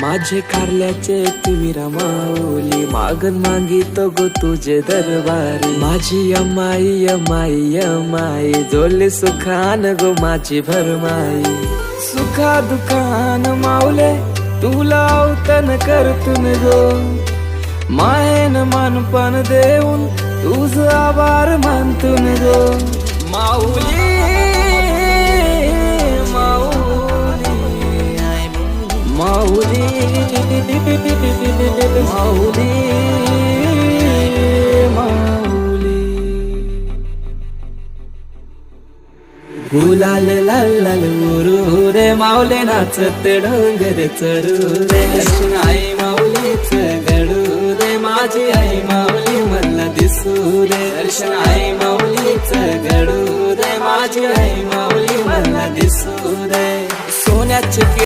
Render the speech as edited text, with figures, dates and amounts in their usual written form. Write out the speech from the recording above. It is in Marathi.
माझे कारल्याचे तिविरा माऊली, मागन मागितो गो तुझे दरबारी। माझी अमाई अमाई अमाई, जोले सुखान गो माझी भरमाई। सुखा दुखान माऊले तुला अवतन करतून गो, मायेन मनपण देऊन तुझ आभार मानतून गो। माऊली माऊली माऊली माऊली। गुलाल लाल लाल उरू रे, माऊले नाचते डोंगर चढू रे। दर्शन आई माऊलीच घडू रे, माझी आई माऊली मला दिसू रे। दर्शन आई माऊलीच घडू रे, माझी आई माऊली मला दिसू रे। सोन्याचे